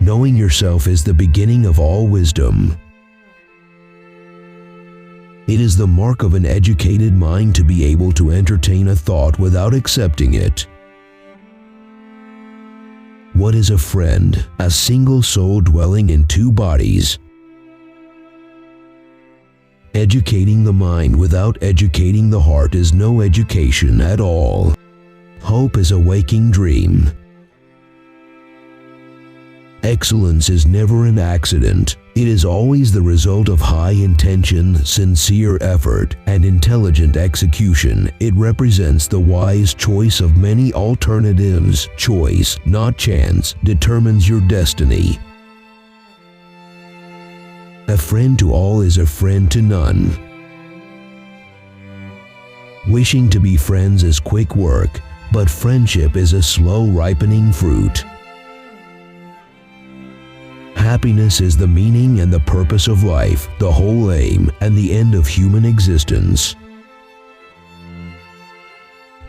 Knowing yourself is the beginning of all wisdom. It is the mark of an educated mind to be able to entertain a thought without accepting it. What is a friend? A single soul dwelling in two bodies. Educating the mind without educating the heart is no education at all. Hope is a waking dream. Excellence is never an accident. It is always the result of high intention, sincere effort, and intelligent execution. It represents the wise choice of many alternatives. Choice, not chance, determines your destiny. A friend to all is a friend to none. Wishing to be friends is quick work, but friendship is a slow ripening fruit. Happiness is the meaning and the purpose of life, the whole aim and the end of human existence.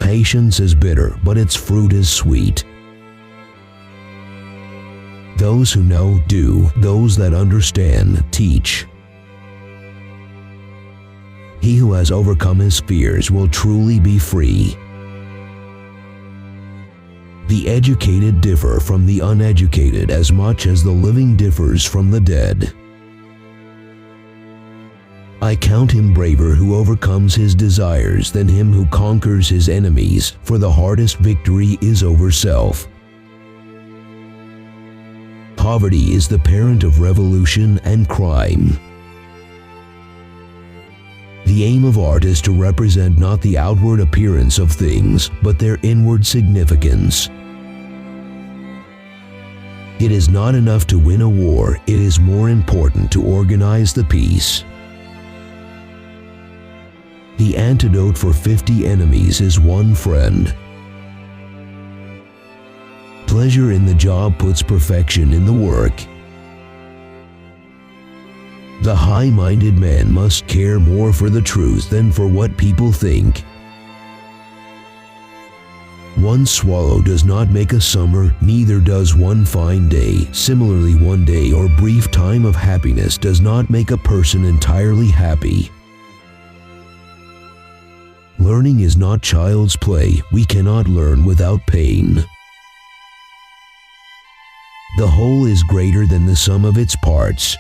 Patience is bitter, but its fruit is sweet. Those who know, do. Those that understand, teach. He who has overcome his fears will truly be free. The educated differ from the uneducated as much as the living differs from the dead. I count him braver who overcomes his desires than him who conquers his enemies, for the hardest victory is over self. Poverty is the parent of revolution and crime. The aim of art is to represent not the outward appearance of things, but their inward significance. It is not enough to win a war, it is more important to organize the peace. The antidote for 50 enemies is one friend. Pleasure in the job puts perfection in the work. The high-minded man must care more for the truth than for what people think. One swallow does not make a summer, neither does one fine day. Similarly, one day or brief time of happiness does not make a person entirely happy. Learning is not child's play. We cannot learn without pain. The whole is greater than the sum of its parts.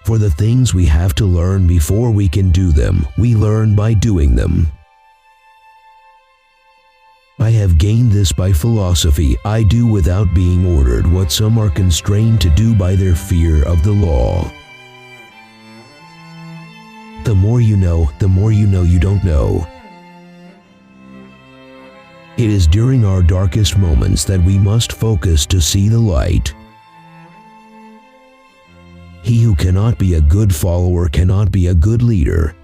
For the things we have to learn before we can do them, we learn by doing them. I have gained this by philosophy. I do without being ordered what some are constrained to do by their fear of the law. The more you know you don't know. It is during our darkest moments that we must focus to see the light. He who cannot be a good follower cannot be a good leader.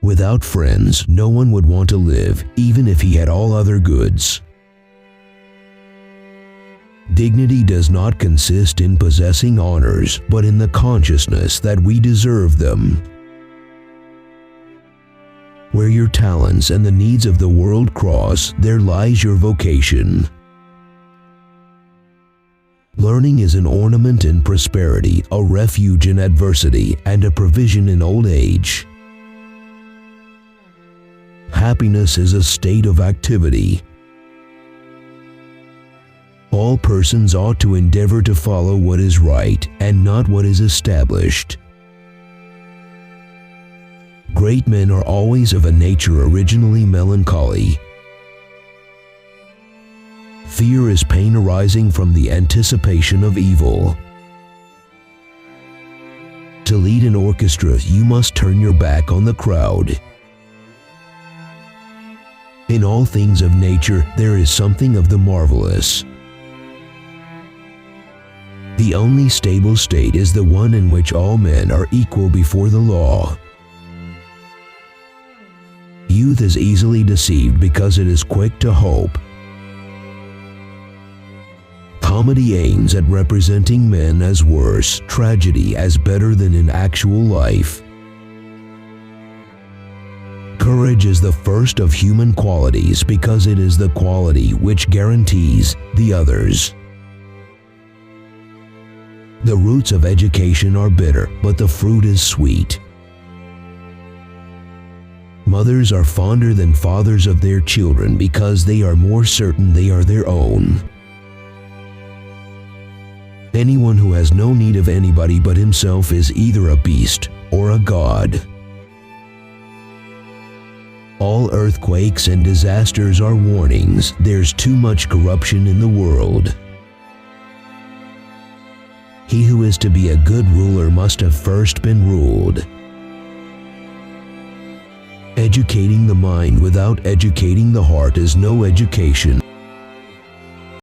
Without friends, no one would want to live, even if he had all other goods. Dignity does not consist in possessing honors, but in the consciousness that we deserve them. Where your talents and the needs of the world cross, there lies your vocation. Learning is an ornament in prosperity, a refuge in adversity, and a provision in old age. Happiness is a state of activity. All persons ought to endeavor to follow what is right and not what is established. Great men are always of a nature originally melancholy. Fear is pain arising from the anticipation of evil. To lead an orchestra, you must turn your back on the crowd. In all things of nature, there is something of the marvelous. The only stable state is the one in which all men are equal before the law. Youth is easily deceived because it is quick to hope. Comedy aims at representing men as worse, tragedy as better than in actual life. Courage is the first of human qualities because it is the quality which guarantees the others. The roots of education are bitter, but the fruit is sweet. Mothers are fonder than fathers of their children because they are more certain they are their own. Anyone who has no need of anybody but himself is either a beast or a god. All earthquakes and disasters are warnings. There's too much corruption in the world. He who is to be a good ruler must have first been ruled. Educating the mind without educating the heart is no education.